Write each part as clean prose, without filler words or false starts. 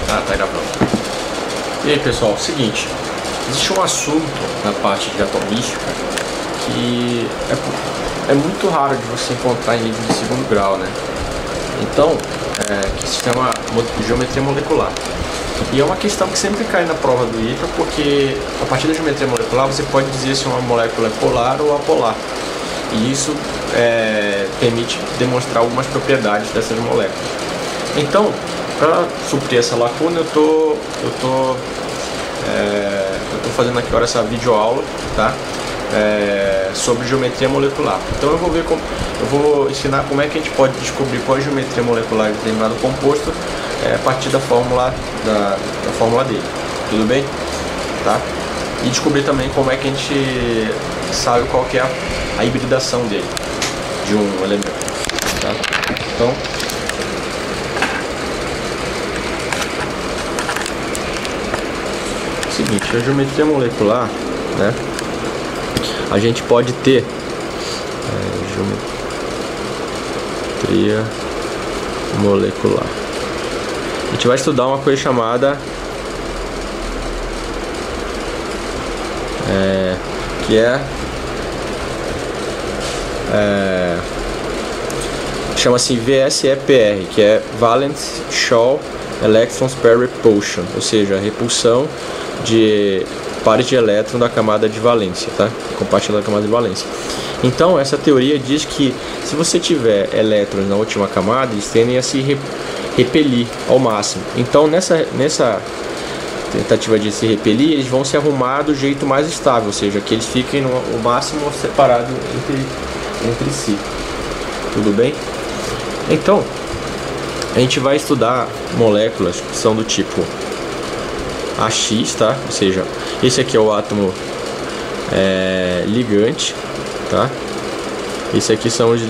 Tá gravando. E aí, pessoal, seguinte, existe um assunto na parte de atomística que é muito raro de você encontrar em livro de segundo grau, né? Então, que se chama geometria molecular. E é uma questão que sempre cai na prova do ITA, porque a partir da geometria molecular você pode dizer se uma molécula é polar ou apolar. E isso permite demonstrar algumas propriedades dessas moléculas. Então, para suprir essa lacuna, eu tô fazendo aqui agora essa videoaula, tá? Sobre geometria molecular. Então eu vou ensinar como é que a gente pode descobrir qual é a geometria molecular de determinado composto a partir da fórmula da fórmula dele. Tudo bem? Tá? E descobrir também como é que a gente sabe qual que é a hibridação dele, de um elemento. Tá? Então, seguinte, a geometria molecular, né? A gente pode ter geometria molecular. A gente vai estudar uma coisa chamada chama-se VSEPR, que é Valence Shaw Electrons per Repulsion, ou seja, a repulsão de pares de elétron da camada de valência, tá? Compartilhando da camada de valência. Então, essa teoria diz que se você tiver elétrons na última camada, eles tendem a se repelir ao máximo. Então, nessa tentativa de se repelir, eles vão se arrumar do jeito mais estável, ou seja, que eles fiquem no máximo separados entre si. Tudo bem? Então, a gente vai estudar moléculas que são do tipo AX, tá? Ou seja, esse aqui é o átomo ligante, tá? Esse aqui são os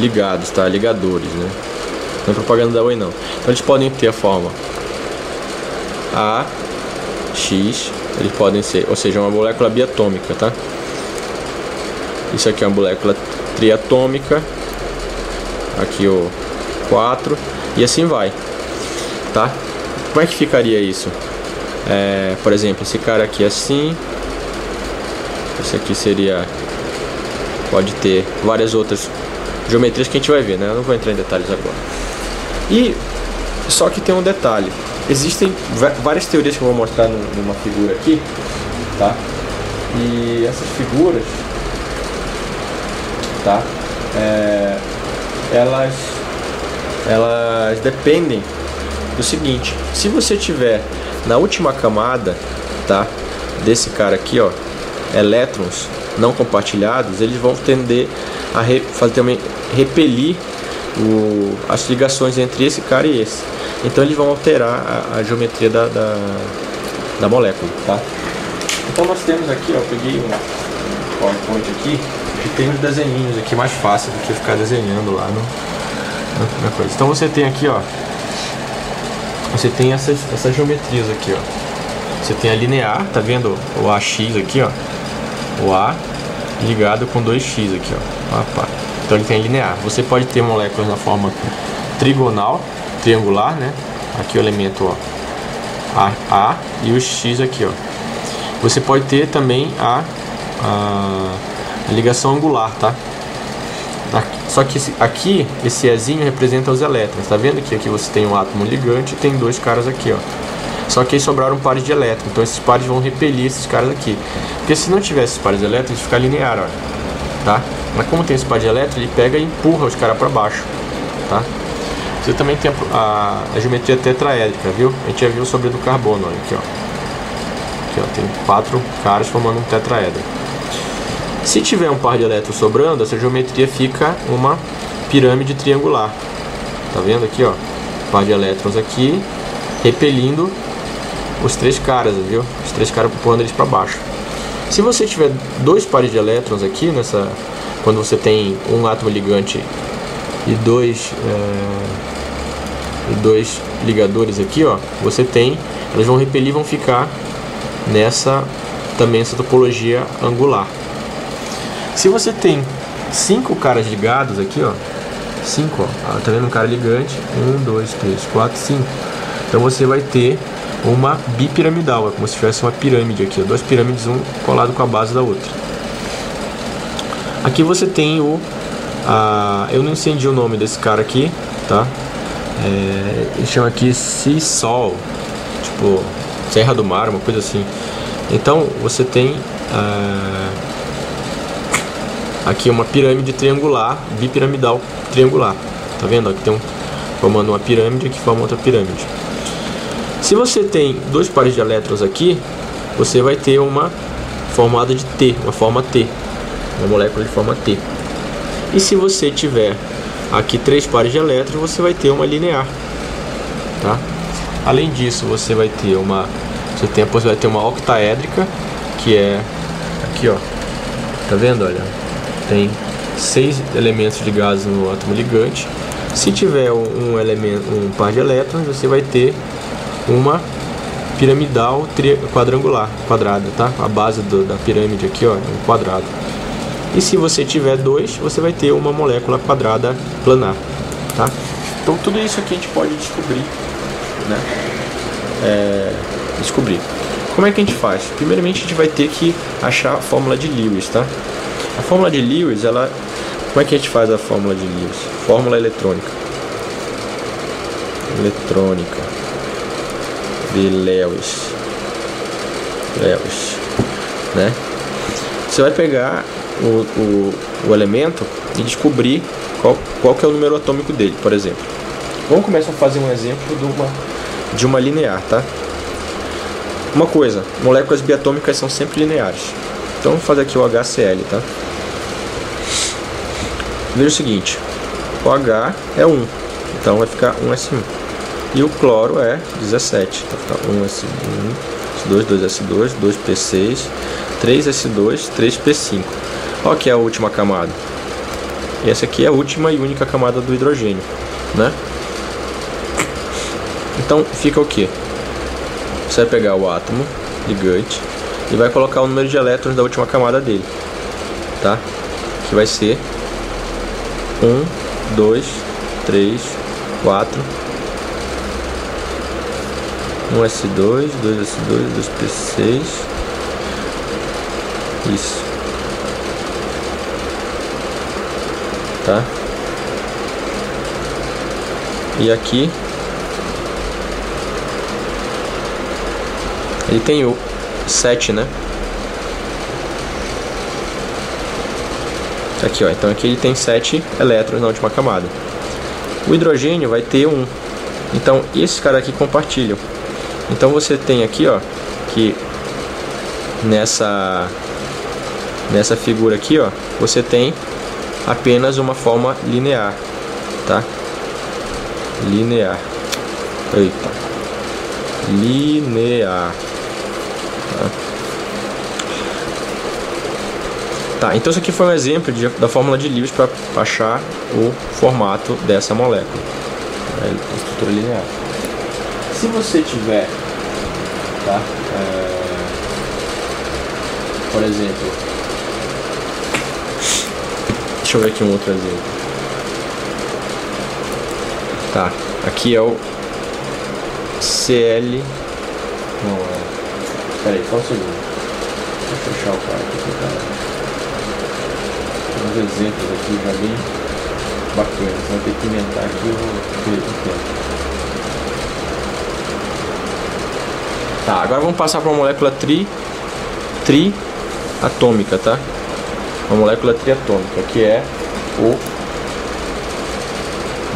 ligados, tá? Ligadores, né? Não é propaganda da Oi, não. Então eles podem ter a forma AX, eles podem ser, ou seja, uma molécula biatômica, tá? Isso aqui é uma molécula triatômica, aqui o 4 e assim vai, tá? Como é que ficaria isso? Por exemplo, esse cara aqui assim, esse aqui seria, pode ter várias outras geometrias que a gente vai ver, né? Eu não vou entrar em detalhes agora. E só que tem um detalhe, existem várias teorias que eu vou mostrar numa figura aqui, tá? E essas figuras, tá? Elas dependem do seguinte: se você tiver na última camada, tá, desse cara aqui, ó, elétrons não compartilhados, eles vão tender a repelir as ligações entre esse cara e esse. Então eles vão alterar a geometria da molécula, tá? Então nós temos aqui, ó, eu peguei um PowerPoint aqui que tem uns desenhinhos aqui mais fácil do que ficar desenhando lá na coisa. Então você tem aqui, ó, você tem essas geometrias aqui, ó. Você tem a linear, tá vendo o AX aqui, ó, o A ligado com 2x aqui, ó. Então ele tem linear. Você pode ter moléculas na forma trigonal, triangular, né? Aqui o elemento, ó, A e o X aqui, ó. Você pode ter também a ligação angular, tá? Só que aqui, esse Ezinho representa os elétrons. Tá vendo que aqui você tem um átomo ligante e tem dois caras aqui, ó. Só que aí sobraram pares de elétrons. Então esses pares vão repelir esses caras aqui. Porque se não tivesse esses pares de elétrons, fica linear, ó. Tá? Mas como tem esse par de elétrons, ele pega e empurra os caras para baixo, tá? Você também tem a geometria tetraédrica, viu? A gente já viu sobre do carbono, olha aqui, ó. Aqui, ó, tem 4 caras formando um tetraedro. Se tiver um par de elétrons sobrando, essa geometria fica uma pirâmide triangular. Tá vendo aqui, ó? Par de elétrons aqui, repelindo os 3 caras, viu? Os 3 caras empurrando eles para baixo. Se você tiver 2 pares de elétrons aqui, quando você tem um átomo ligante e dois ligadores aqui, ó, elas vão repelir, vão ficar nessa topologia angular. Se você tem 5 caras ligados aqui, ó, 5, ó. Tá vendo um cara ligante? 1, 2, 3, 4, 5. Então você vai ter uma bipiramidal, é como se tivesse uma pirâmide aqui, ó, duas pirâmides, um colado com a base da outra. Aqui você tem eu não entendi o nome desse cara aqui, tá? Ele chama aqui Sea-Sol, tipo Serra do Mar, uma coisa assim. Então você tem aqui uma pirâmide triangular, bipiramidal triangular. Tá vendo? Aqui tem formando uma pirâmide, aqui forma outra pirâmide. Se você tem dois pares de elétrons aqui, você vai ter uma formada de T, uma forma T, uma molécula de forma T. E se você tiver aqui três pares de elétrons, você vai ter uma linear, tá? Além disso, você vai ter você tem a possibilidade de ter uma octaédrica, que é aqui, ó. Tá vendo? Olha, tem 6 elementos ligados no átomo ligante. Se tiver um par de elétrons, você vai ter uma piramidal quadrada, tá? A base da pirâmide aqui, ó, é um quadrado. E se você tiver dois, você vai ter uma molécula quadrada planar, tá? Então tudo isso aqui a gente pode descobrir, né? Como é que a gente faz? Primeiramente a gente vai ter que achar a fórmula de Lewis, tá? A fórmula de Lewis, como é que a gente faz a fórmula de Lewis? Fórmula eletrônica de Lewis, né? Você vai pegar o elemento e descobrir qual que é o número atômico dele, por exemplo. Vamos começar a fazer um exemplo de uma linear, tá? Uma coisa, moléculas biatômicas são sempre lineares. Então vamos fazer aqui o HCl, tá? Veja o seguinte, o H é 1, então vai ficar 1s1. E o cloro é 17, então vai ficar 1s1, 2s2, 2p6, 3s2, 3p5. Qual que é a última camada? E essa aqui é a última e única camada do hidrogênio, né? Então fica o que? Você vai pegar o átomo ligante e vai colocar o número de elétrons da última camada dele, tá? Que vai ser 1, 2, 3, 4, 1s2, 2s2, 2p6. Isso. Tá? E aqui ele tem o 7, né? Aqui, ó. Então aqui ele tem 7 elétrons na última camada. O hidrogênio vai ter 1. Então esses caras aqui compartilham. Então você tem aqui, ó, que nessa figura aqui, ó, você tem apenas uma forma linear, tá? Linear. Eita. Linear. Tá, então isso aqui foi um exemplo da fórmula de Lewis para achar o formato dessa molécula, a estrutura linear. Se você tiver, tá, por exemplo, deixa eu ver aqui um outro exemplo. Tá, aqui é o Cl. Não é. Espera aí, só um segundo. Deixa eu fechar o cara aqui. Uns exemplos aqui já bem bacanas. Vou ter que inventar aqui o tempo. Tá, agora vamos passar para uma molécula triatômica, tá? Uma molécula triatômica, que é o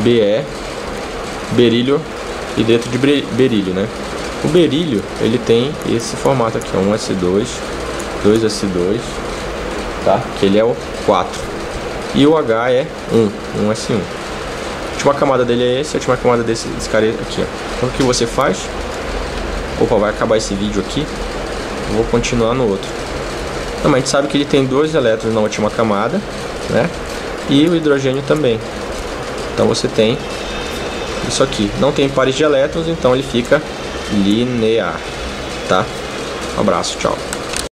Be, berílio e dentro de berílio, né? O berílio, ele tem esse formato aqui, ó, 1s2, 2s2, tá? Que ele é o 4. E o H é 1s1. A última camada dele é esse, a última camada desse cara aqui, ó. Então o que você faz? Opa, vai acabar esse vídeo aqui. Eu vou continuar no outro. Então, mas a gente sabe que ele tem 2 elétrons na última camada, né? E o hidrogênio também. Então você tem isso aqui. Não tem pares de elétrons, então ele fica linear, tá? Um abraço, tchau.